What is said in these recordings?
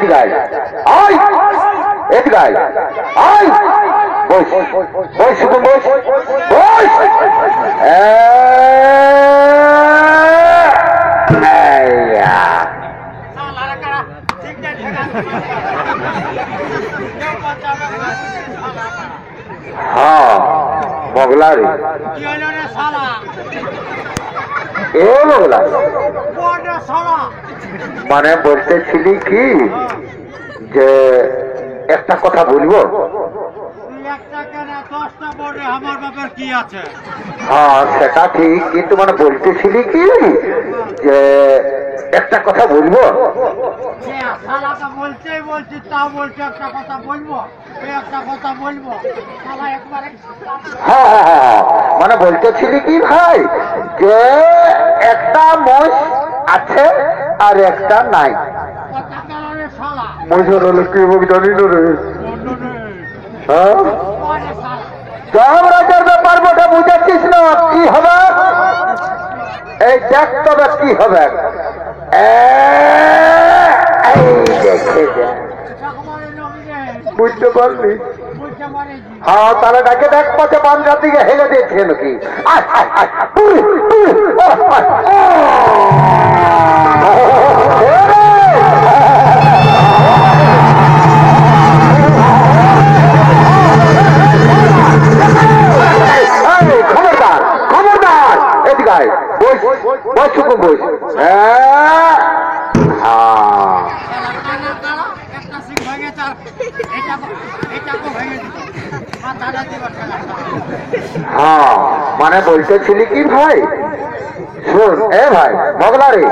এদিকে আয় আয় এদিকে আয় আয় বস বস শুধু বস বস হ্যাঁ বগলারি এ বগলা মানে বলতেছিলি কি যে একটা কথা বলবো হ্যাঁ সেটা ঠিক কিন্তু মানে বলতেছিলি কি যে একটা কথা বলবো হ্যাঁ হ্যাঁ হ্যাঁ মানে বলতেছিলি কি ভাই যে একটা মোষ আছে আর একটা নাই মোষের হলে কি জানি না রে হ্যাঁ রাজার ব্যাপার ওটা বুঝাচ্ছিস না কি হবে এই দেখ তবে কি হবে বুঝতে পারলি হ্যাঁ তাহলে ডাকে দেখ পাচ্ছে বান্ধা দিকে হেলে দিয়েছে নাকি খবরদার খবরদার এদিকে আয় বস বস শুকুম বস হ্যাঁ মানে বলতেছিলি কি ভাই শুন এ ভাই বগলারে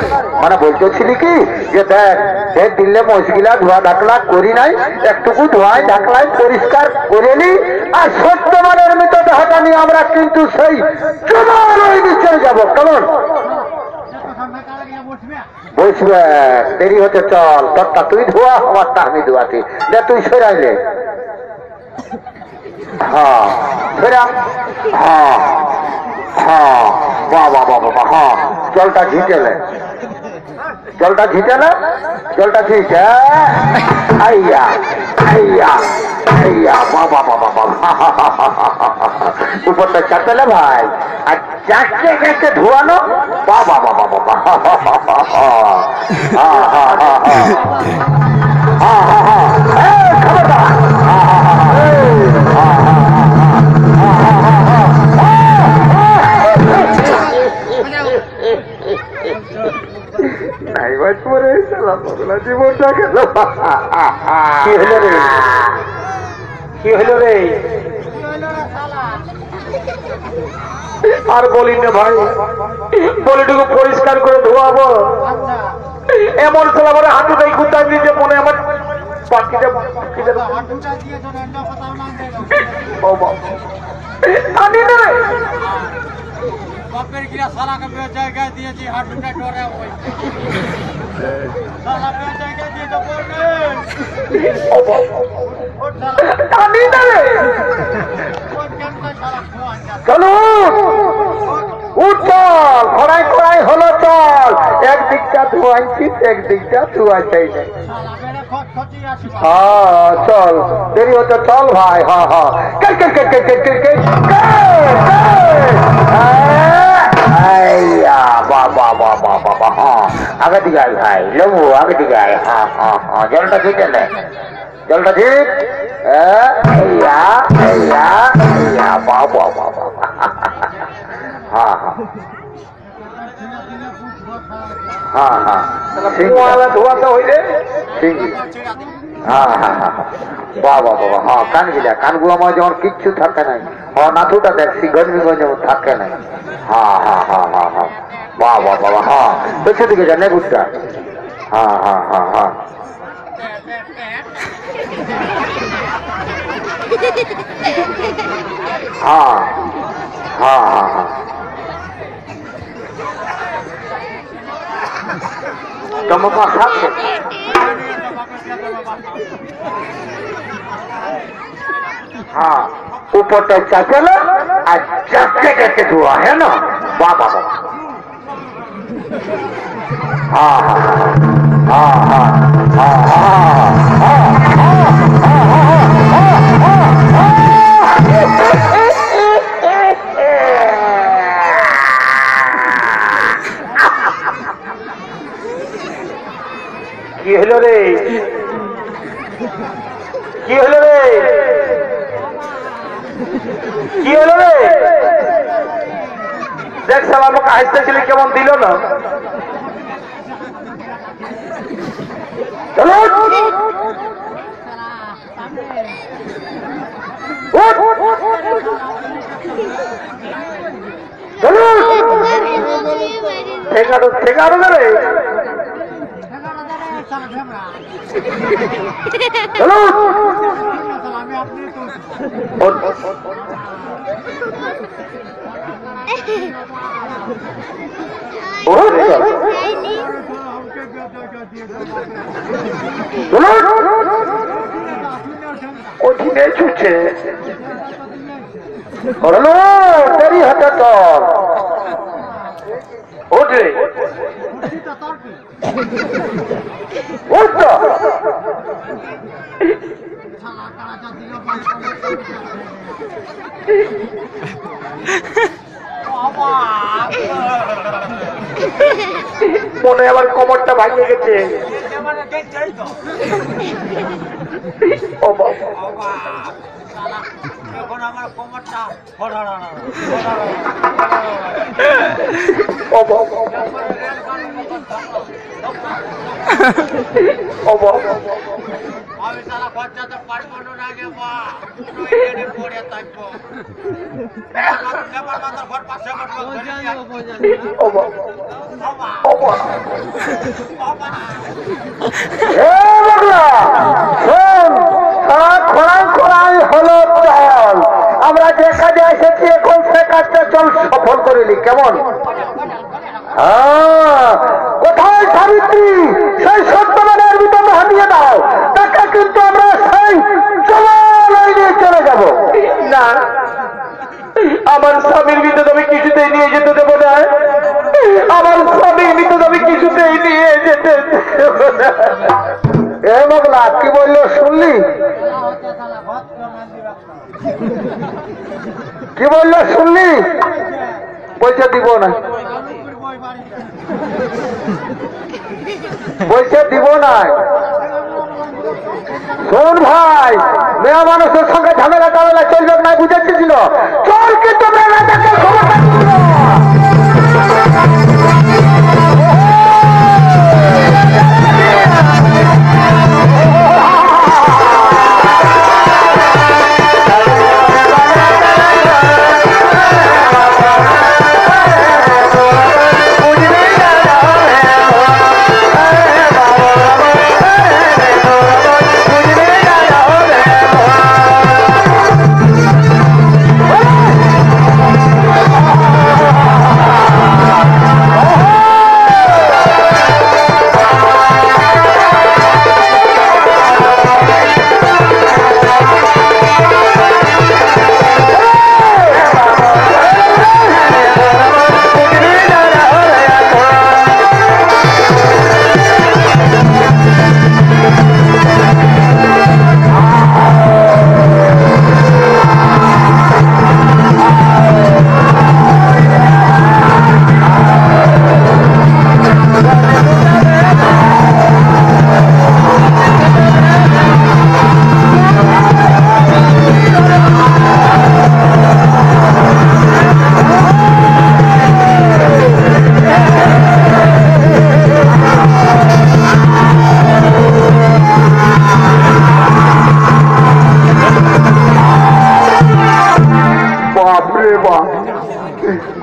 মানে বলতেছিলি কি যে দেখ দিলে মশগিলা ধোয়া ঢাকলা করি নাই একটুকু ধোয়াই ঢাকলাই পরিষ্কার করে নি আর সত্যমানের মৃতদেহটা নিয়ে আমরা কিন্তু সেই ওই নিচে যাবো কেমন বসবে দেরি হতে চল তোরটা তুই ধোয়া আমারটা আমি ধোয়াছি দে তুই সরাইলে হ্যাঁ সেরা হ্যাঁ হ্যাঁ বাবা বাবা হ্যাঁ জলটা ঝিটেলে জলটা ঝিটেলে জলটা ঝিটে আইয়া আইয়া আইয়া বাবা বাবা বাবা উপরটা চাপেলে ভাই আর চারটে চারটে ধোয়ানো বাবা বাবা বাবা হ্যাঁ হ্যাঁ হ্যাঁ হ্যাঁ হ্যাঁ হ্যাঁ খবরদার জীবনটা গেল কি হলো রে কি হলো রে আর বলি না ভাই বলিটুকু পরিষ্কার করে ধোয়াবো এমন খেলা করে হাঁটুটাই কুত্তা দিতে মনে আমার পাখিটা আনি না বাপের গিরা সালাকে জায়গায় দিয়েছি হাঁটুটা ডরে ওই সালা জায়গায় দিয়ে তো বলবে আনি না রে চলো উঠ চল খড়াই খড়াই হলো চল একদিকটা ধোয়াইছিস একদিকটা ধোয়া চাই নাই হ্যাঁ চল দেরি হতে চল ভাই হ্যাঁ হ্যাঁ বাবা বাবা বাবা হ্যাঁ আগে দিকে আয় ভাই লেবু আগে দিকে আয় হ্যাঁ হ্যাঁ হ্যাঁ জলটা ঝিটে নে জলটা ঝিট বাবা বাবা হ্যাঁ হ্যাঁ হ্যাঁ হ্যাঁ ধোয়াটা হইলে হ্যাঁ হ্যাঁ হ্যাঁ বাবা বাবা হ্যাঁ কানগুলা কানগুলো আমার যেমন কিচ্ছু থাকে নাই হ্যাঁ নাথুটা দেখছি গরমিগঞ্জ যেমন থাকে নাই হ্যাঁ হ্যাঁ হ্যাঁ হ্যাঁ হ্যাঁ বাবা বাবা হ্যাঁ পেছন দিকে যা নেগুটা হ্যাঁ হ্যাঁ হ্যাঁ হ্যাঁ হ্যাঁ হ্যাঁ হ্যাঁ হ্যাঁ তোমার পাশে हाँ ऊपर तक चलो और चक्के करके धुआ है ना वाह वाह वाह हाँ हाँ हाँ हाँ हाँ हाँ কি হলো রে? কি হলো রে? কি হলো রে? দেখ সালা আমাকে হাসতেছিলি কেমন দিল না? চলো ঠেকানো রে। চলো ওদিনে ছুটছে দেরি হতে তোর ওঠে উঠতো মনে আবার কোমরটা ভাঙিয়ে গেছে। ও বাবা এখন আমার কোমরটা ও বাবা ও বাবা আমি তারা বাচ্চাতে পারবো না আগে বা পড়ে থাকবো ও বাবা ও বাবা আমরা যে কাজে এসেছি এখন সে কাজটা চল সফল করিলি কেমন? কোথায় সাবিত্রী? সেই সত্যবানের ভিতরে হারিয়ে দাও তাকে, কিন্তু আমরা সেই চলাই নিয়ে চলে যাব না। আমার স্বামীর ভিতরে আমি কিছুতেই নিয়ে যেতে দেবো না। আমার স্বামীর ভিতরে আমি কিছুতেই নিয়ে যেতে দেবো না। এ মগলা কি বললো শুনলি? কি বললো শুনলি? বলছে দিব না, বলছে দিব না। শোন ভাই, মেয়ে মানুষের সঙ্গে ঝামেলা টামেলা চলবে না, বুঝেছিল? চল কিন্তু মেয়েটাকে ক্ষমতা দিল।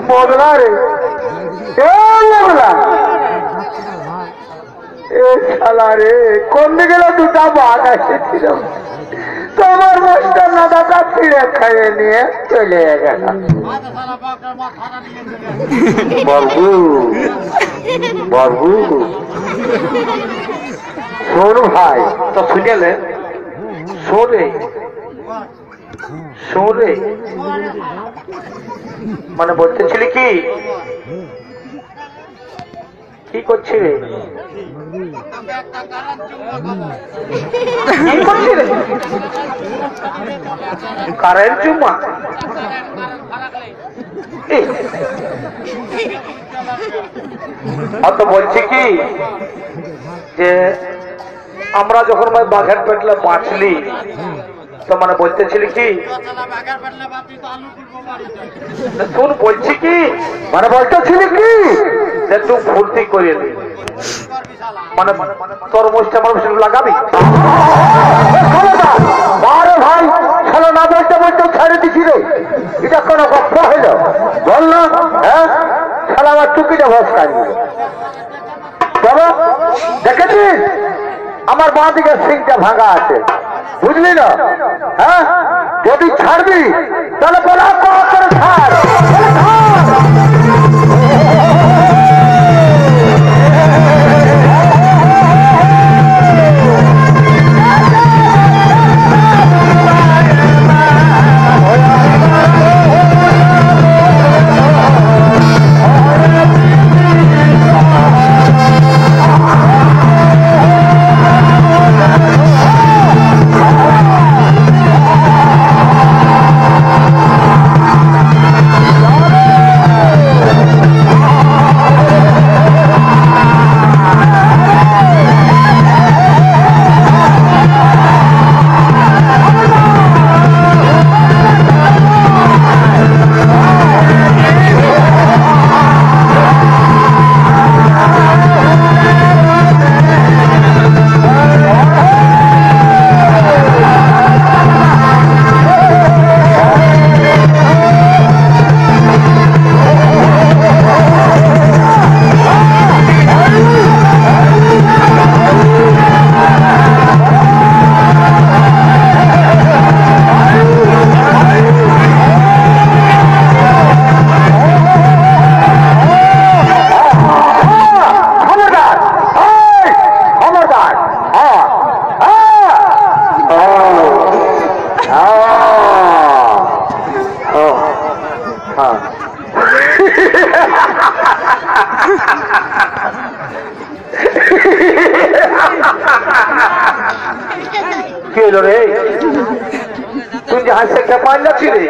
মগলা রে, শালা রে, কোন দিকে দুটা বাঘ এসেছিল, তোমার মাস্টার না দাদা ফিরে খাইয়ে নিয়ে চলে গেল। বাবু বাবু শোন ভাই, তো শুনেলে শোনে শোনে মানে বলতেছিলি কি কি করছিলে? কি করছিলে? কারেন্ট চুম্মা? তো বলছি কি যে আমরা যখন বাঘের পেটলে বাঁচলি তো মানে বলতেছিলি কি শুন বলছি কি মানে বলতেছিলি কি যে তুই ফুর্তি করে দি মানে তরমুজটা আমার লাগাবি আরে ভাই শালা না বলতে বলতে ছেড়ে দিছি রে এটা কোন গপ্প হইল বল না হ্যাঁ শালা আমার টুকিটা ভস কাটবি চলো দেখেছিস আমার বাঁ দিকের সিংটা ভাঙা আছে বুঝলি না হ্যাঁ যদি ছাড়বি তাহলে বলা করে ছাড় কি হলো রে তুই যে হাসে খেপান যাচ্ছি রে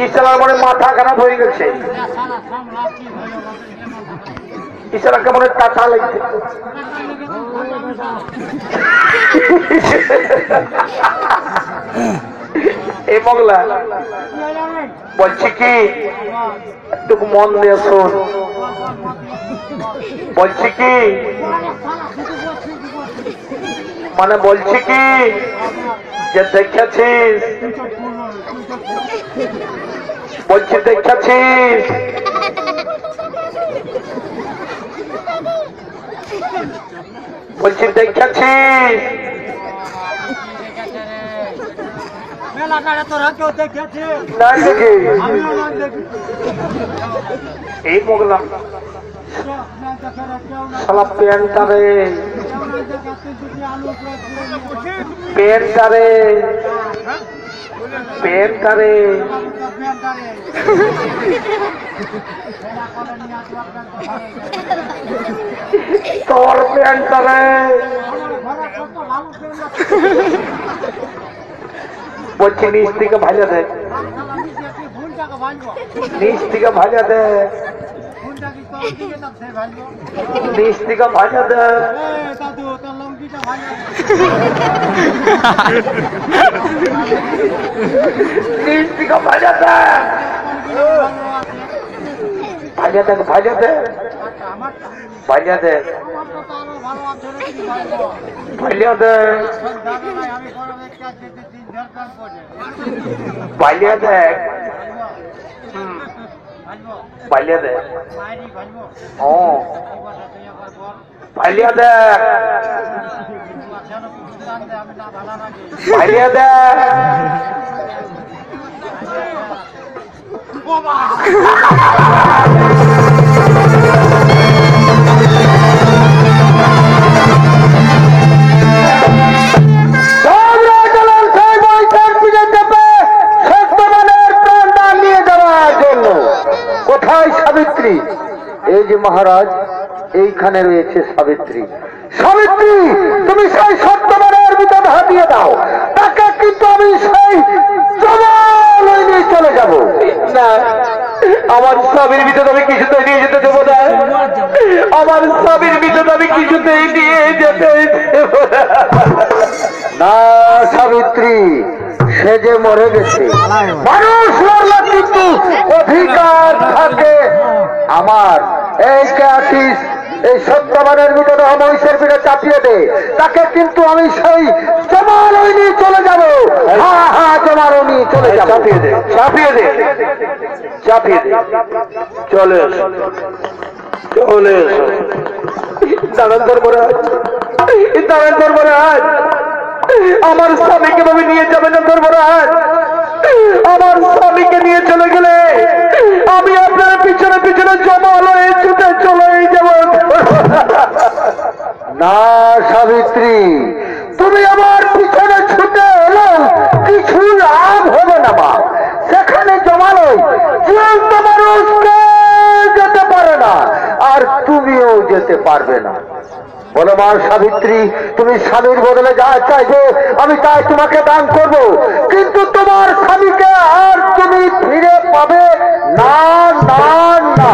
ইশারার মনে মাথা খারাপ হয়ে গেছে ইশারা কেমন কাঁচা লাগছে এই মগলা বলছি কি একটু মন দিয়ে শোন বলছি কি মানে বলছি কি যে দেখেছিস বলছি দেখেছিস বলছি দেখেছিস এই মোগলা শালা প্যান্টারে প্যান্টারে প্যান্টারে তোর প্যান্টারে বলছি নিচ থেকে ভাজা দেয় নিচ থেকে ভাজা দেয় নিচ থেকে ভাজা দেয় নিচ থেকে ভাজা দেয় ভাজা দেখ ভাজা দেখ ভাজা দেখ ভাজা দেখ পালিয়া দেখ পালিয়া দেখ ও পালিয়া দেখ পালিয়া দেখ সাবিত্রী এই যে মহারাজ এইখানে রয়েছে সাবিত্রী সাবিত্রী তুমি সেই সত্যবানের ভিতরে হাতিয়ে দাও তাকে কিন্তু আমি সেই জবাল নিয়ে চলে যাব না আমার স্বামীর ভিতরে আমি কিছুতেই নিয়ে যেতে দেবো না। আমার স্বামীর ভিতরে আমি কিছুতেই নিয়ে যেতে দেবো না। সাবিত্রী, সে যে মরে গেছে, মানুষ মরলে কিন্তু অধিকার থাকে আমার। এই কে আছিস, এই সত্যবানের ভিতরে মহিষের পিঠে চাপিয়ে দে, তাকে কিন্তু আমি সেই জমালয় নিয়ে চলে যাবো। হ্যাঁ হ্যাঁ, জমালয় নিয়ে চলে যাবো। চাপিয়ে দে, চাপিয়ে দে, চাপিয়ে দে। চলে এসো, চলে এসো। দাঁড়ান ধর্মরাজ, দাঁড়ান ধর্মরাজ, আমার স্বামীকে ভাবে নিয়ে যাবে না ধর্মরাজ। আমার স্বামীকে নিয়ে চলে গেলে আমি আপনার পিছনে পিছনে জমালয়ে ছুটে চলে যাব না। সাবিত্রী, তুমি আমার পিছনে ছুটে এলো, কিছু লাভ হবে না মা। সেখানে জমালয় জীবন্ত মানুষকে যেতে পারে না, আর তুমিও যেতে পারবে না। বলো মা সাবিত্রী, তুমি স্বামীর বদলে যা চাইবে আমি তাই তোমাকে দান করব, কিন্তু তোমার স্বামীকে আর তুমি ফিরে পাবে না। না না,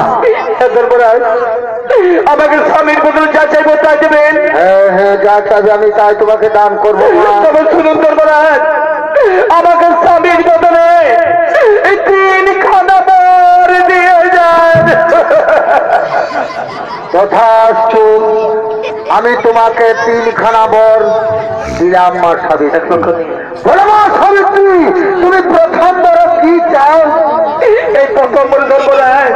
আমাকে স্বামীর বদলে যা চাইবো তাই দেবেন। হ্যাঁ হ্যাঁ, যা চাইবে আমি তাই তোমাকে দান করবো। তবে শুনুন ধর্মরাজ, আমাকে স্বামীর বদলে 3খানা বর দিয়ে যান। তথাস্তু, আমি তোমাকে 3খানা বর দিলাম মা সাবিত্রী। বলো মা সাবিত্রী, তুমি প্রথম বর কি চাও? এই প্রথম বর ধর্মরাজ,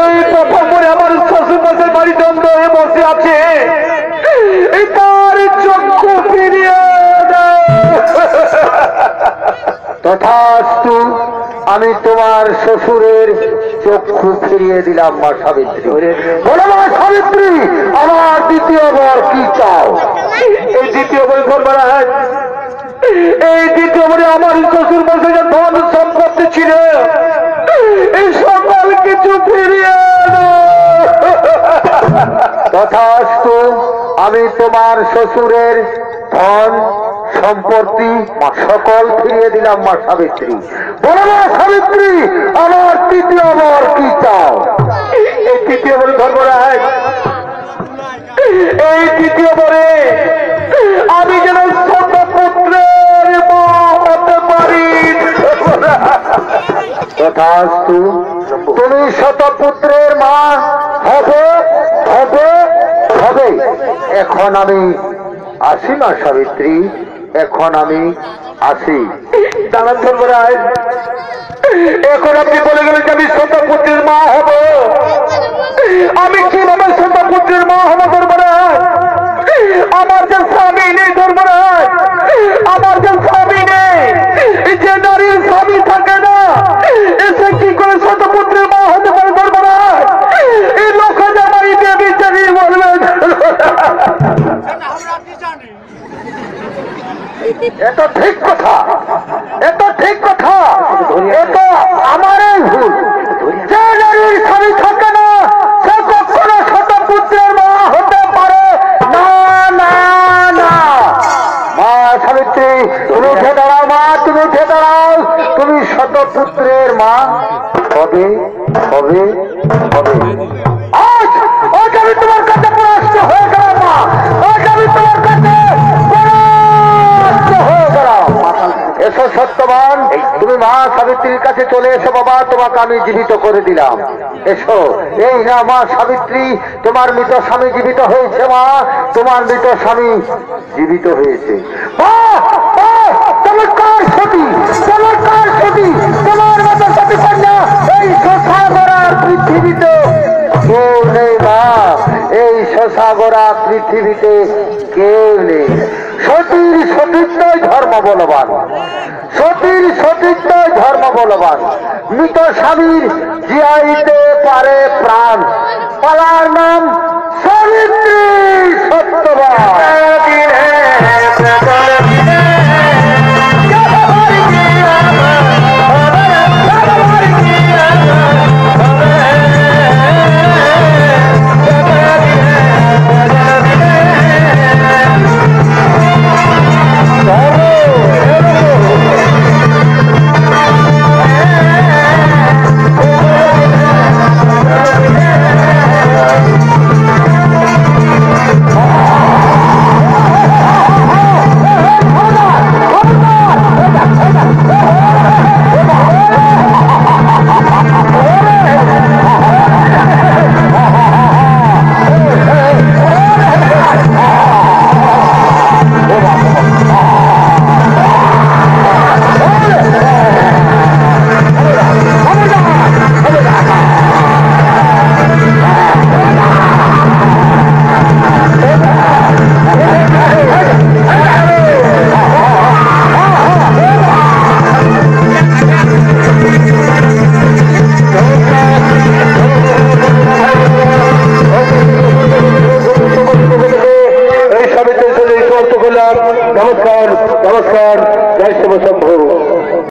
এই প্রথম বরে আমার শ্বশুর মাসের বাড়ি দ্বন্দ্ব হয়ে বসে আছে, এই তার চক্ষু ফিরিয়ে দাও। তথাস্তু, আমি তোমার শ্বশুরের চক্ষু ফিরিয়ে দিলাম মা সাবিত্রী। বলো মা সাবিত্রী, আমার দ্বিতীয় বর কি চাও? এই দ্বিতীয় বর ধর্মরাজ, এই দ্বিতীয় বরে আমার শ্বশুর মাসে যে ধন সম্পত্তি ছিল এই সকল কিছু ফিরিয়ে দাও। তথাস্তু, আমি তোমার শ্বশুরের ধন সম্পত্তি সকল ফিরিয়ে দিলাম মা সাবিত্রী। বলো মা সাবিত্রী, আমার তৃতীয় বর কি চাও? এই তৃতীয় বর ধর্মরাজ, এই তৃতীয় বরে আমি যেন শতপুত্রের মা হতে পারি। তথাস্তু, তুমি শতপুত্রের মা হবে হবে হবে। এখন আমি আসি মা সাবিত্রী, এখন আমি আসি। দাঁড়ান ধর্মরাজ, এখন আপনি বলে গেলেন যে আমি শতপুত্রের মা হব। আমি কিভাবে শতপুত্রের মা হব ধর্মরাজ? আমার যে স্বামী নেই ধর্মরাজ, আমার যে স্বামী নেই, যে নারীর স্বামী থাকে না, এসে কি করে শতপুত্রের মা হতে পারে ধর্মরাজ? এই লোক জামাই দেবী জানি বলবেন। এত ঠিক কথা, এত ঠিক কথা, এত আমারই ভুল। যে নারীর স্বামী থাকে না সে কখনো শতপুত্রের মা হতে পারে না। না না, মা সাবিত্রী, তুমি উঠে দাঁড়াও মা, তুমি উঠে দাঁড়াও। তুমি শতপুত্রের মা হবে হবে হবে। আজ আজ আমি তোমার কাছে পরাস্ত হয়ে গেলাম মা, আজ আমি তোমার কাছে পরাস্ত হয়ে গেলাম। এসো সত্যবান, তুমি মা সাবিত্রীর কাছে চলে এসো বাবা, তোমাকে আমি জীবিত করে দিলাম। এসো, এই না মা সাবিত্রী, তোমার মৃত স্বামী জীবিত হয়েছে মা, তোমার মৃত স্বামী জীবিত হয়েছে। তুমি কার সতী, তোমার কার সতী, তোমার মতো সতী কন্যা এই শশাগরা পৃথিবীতে কেউ নেই মা, এই শশাগরা পৃথিবীতে কেউ নেই। সতীর সতীত্বই ধর্ম বলবান, সতীর সতীত্বই ধর্ম বলবান। মৃত স্বামীর জিয়াইতে পারে প্রাণ, পালার নাম